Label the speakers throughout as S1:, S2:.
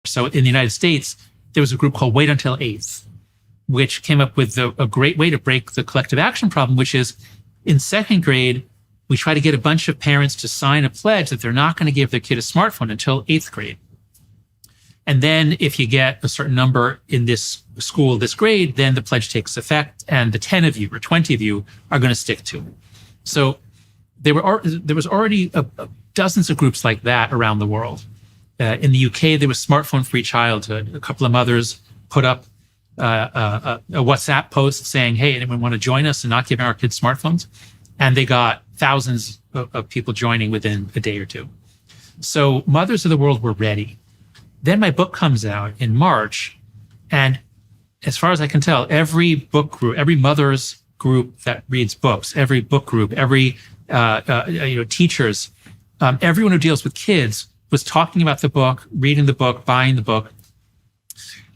S1: So in the United States, there was a group called Wait Until 8th, which came up with a great way to break the collective action problem, which is in second grade, we try to get a bunch of parents to sign a pledge that they're not going to give their kid a smartphone until 8th grade. And then if you get a certain number in this school, this grade, then the pledge takes effect and the 10 of you or 20 of you are going to stick to it. So there was already dozens of groups like that around the world. In the UK, there was Smartphone Free Childhood. A couple of mothers put up a WhatsApp post saying, hey, anyone want to join us and not giving our kids smartphones? And they got thousands of people joining within a day or two. So mothers of the world were ready. Then my book comes out in March. And as far as I can tell, every book group, every mother's group that reads books, every book group, every teachers, everyone who deals with kids was talking about the book, reading the book, buying the book.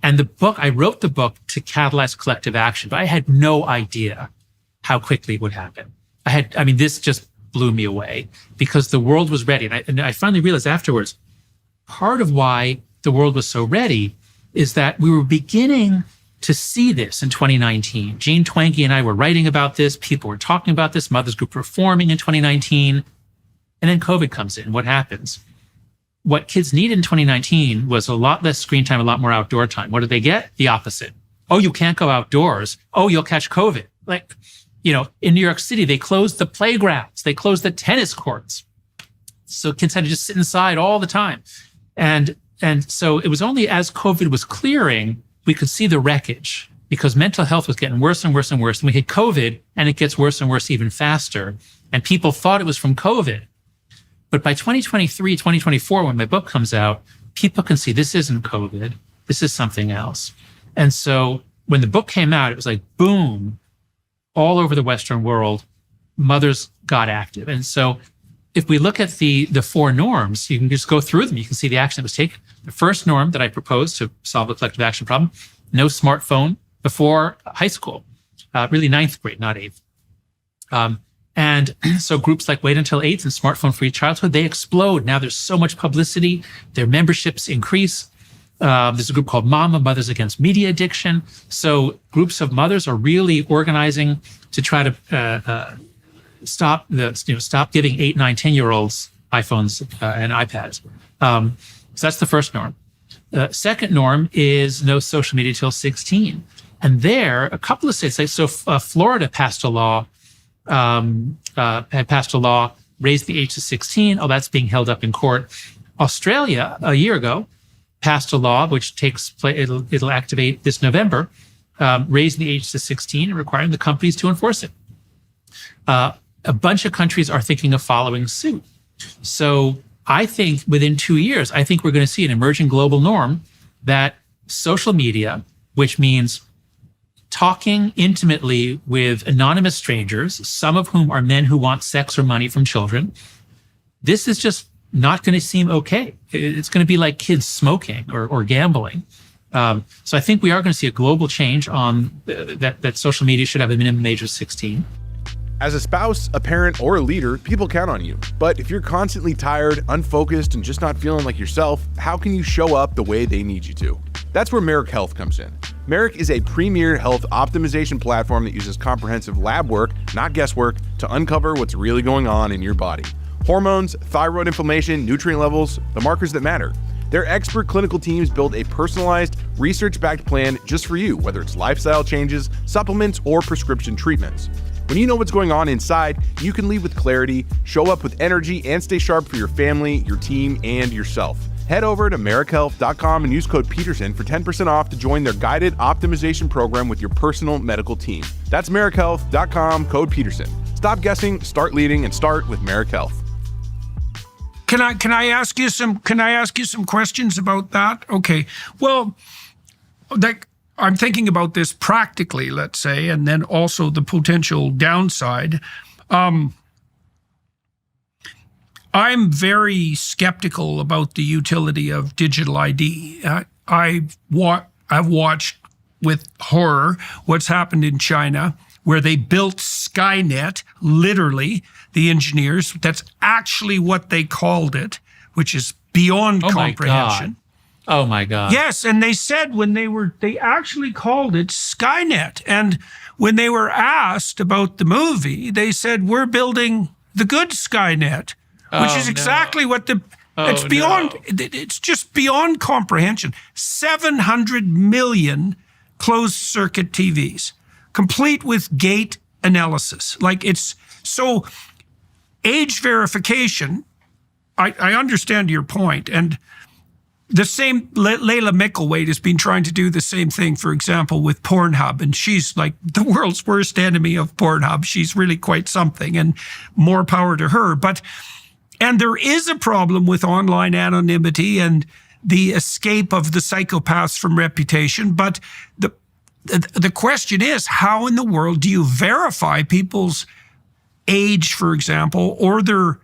S1: And the book, I wrote the book to catalyze collective action, but I had no idea how quickly it would happen. This just blew me away because the world was ready. And I finally realized afterwards, part of why the world was so ready is that we were beginning to see this in 2019. Jean Twenge and I were writing about this. People were talking about this. Mothers Group were forming in 2019. And then COVID comes in. What happens? What kids needed in 2019 was a lot less screen time, a lot more outdoor time. What did they get? The opposite. Oh, you can't go outdoors. Oh, you'll catch COVID. In New York City, they closed the playgrounds. They closed the tennis courts. So kids had to just sit inside all the time. And so it was only as COVID was clearing, we could see the wreckage because mental health was getting worse and worse and worse. And we hit COVID and it gets worse and worse even faster. And people thought it was from COVID. But by 2023, 2024, when my book comes out, people can see this isn't COVID. This is something else. And so when the book came out, it was like, boom, all over the Western world, mothers got active. And so if we look at the four norms, you can just go through them. You can see the action that was taken. The first norm that I proposed to solve the collective action problem, no smartphone before high school, really 9th grade, not 8th. And so groups like Wait Until 8th and Smartphone Free Childhood, they explode. Now there's so much publicity. Their memberships increase. There's a group called MAMA, Mothers Against Media Addiction. So groups of mothers are really organizing to try to stop giving 8, 9, 10-year-olds iPhones and iPads. So that's the first norm. Second norm is no social media till 16. And there, a couple of states, Florida passed a law, raised the age to 16. Oh, that's being held up in court. Australia, a year ago, passed a law which takes place, it'll activate this November, raising the age to 16 and requiring the companies to enforce it. A bunch of countries are thinking of following suit. So I think within 2 years, I think we're going to see an emerging global norm that social media, which means talking intimately with anonymous strangers, some of whom are men who want sex or money from children, this is just not going to seem okay. It's going to be like kids smoking or gambling. So I think we are going to see a global change on that social media should have a minimum age of 16.
S2: As a spouse, a parent, or a leader, people count on you. But if you're constantly tired, unfocused, and just not feeling like yourself, how can you show up the way they need you to? That's where Merrick Health comes in. Merrick is a premier health optimization platform that uses comprehensive lab work, not guesswork, to uncover what's really going on in your body. Hormones, thyroid inflammation, nutrient levels, the markers that matter. Their expert clinical teams build a personalized, research-backed plan just for you, whether it's lifestyle changes, supplements, or prescription treatments. When you know what's going on inside, you can leave with clarity, show up with energy, and stay sharp for your family, your team, and yourself. Head over to merrickhealth.com and use code Peterson for 10% off to join their guided optimization program with your personal medical team. That's merrickhealth.com, code Peterson. Stop guessing, start leading, and start with Merrick Health.
S3: Can I ask you some questions about that? Okay. Well, I'm thinking about this practically, let's say, and then also the potential downside. I'm very skeptical about the utility of digital ID. I've watched with horror what's happened in China, where they built Skynet, literally, the engineers. That's actually what they called it, which is beyond comprehension.
S1: Oh my God.
S3: Yes, and they said they actually called it Skynet. And when they were asked about the movie, they said, we're building the good Skynet, which is exactly what it's beyond, it's just beyond comprehension. 700 million closed circuit TVs, complete with gate analysis. Like it's so age verification. I understand your point. And the same, Layla Mickelwait has been trying to do the same thing, for example, with Pornhub. And she's like the world's worst enemy of Pornhub. She's really quite something, and more power to her. And there is a problem with online anonymity and the escape of the psychopaths from reputation. But the question is, how in the world do you verify people's age, for example, or their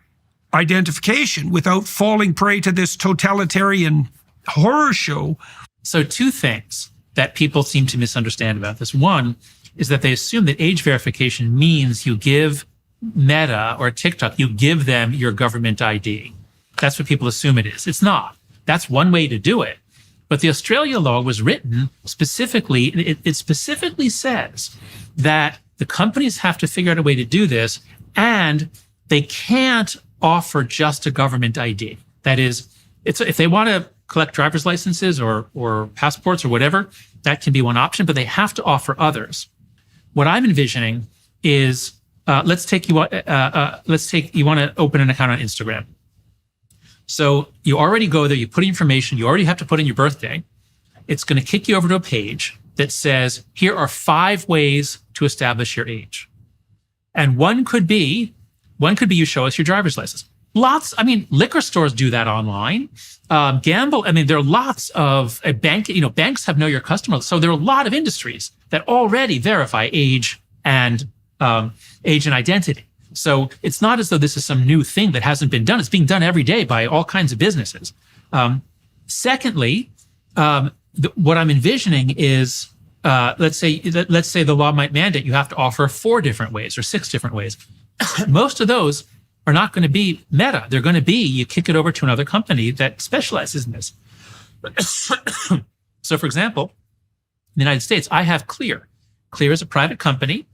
S3: identification without falling prey to this totalitarian horror show?
S1: So two things that people seem to misunderstand about this. One is that they assume that age verification means you give Meta or TikTok, you give them your government ID. That's what people assume it is. It's not. That's one way to do it. But the Australia law was written specifically, it specifically says that the companies have to figure out a way to do this, and they can't offer just a government ID. That is, if they want to collect driver's licenses or passports or whatever, that can be one option, but they have to offer others. What I'm envisioning is, let's take you want to open an account on Instagram. So you already go there, you put information, you already have to put in your birthday. It's going to kick you over to a page that says, here are 5 ways to establish your age. And one could be you show us your driver's license. Liquor stores do that online. There are lots of banks have know your customer. So there are a lot of industries that already verify age and identity. So it's not as though this is some new thing that hasn't been done. It's being done every day by all kinds of businesses. Secondly, what I'm envisioning is, let's say the law might mandate you have to offer 4 different ways or 6 different ways. Most of those are not going to be Meta. They're going to be, you kick it over to another company that specializes in this. So for example, in the United States, I have Clear. Clear is a private company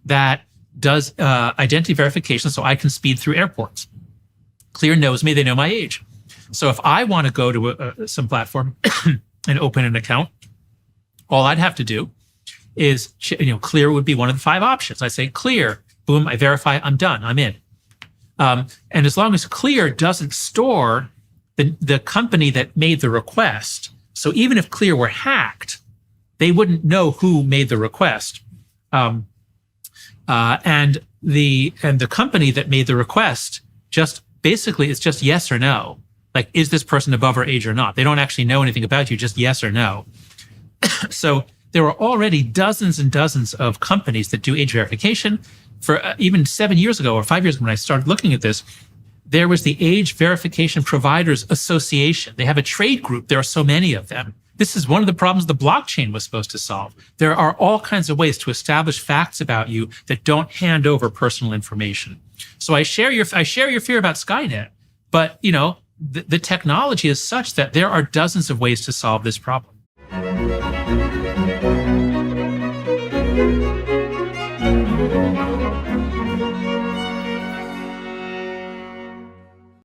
S1: that does identity verification so I can speed through airports. Clear knows me, they know my age. So if I want to go to some platform and open an account, all I'd have to do is, Clear would be one of the 5 options. I say Clear, boom, I verify, I'm done, I'm in. And as long as Clear doesn't store the company that made the request, so even if Clear were hacked, they wouldn't know who made the request. And the company that made the request just basically it's just yes or no. Like, is this person above our age or not? They don't actually know anything about you, just yes or no. So there are already dozens and dozens of companies that do age verification. For even 7 years ago or 5 years ago when I started looking at this, there was the Age Verification Providers Association. They have a trade group. There are so many of them. This is one of the problems the blockchain was supposed to solve. There are all kinds of ways to establish facts about you that don't hand over personal information. So I share your fear about Skynet, but the technology is such that there are dozens of ways to solve this problem.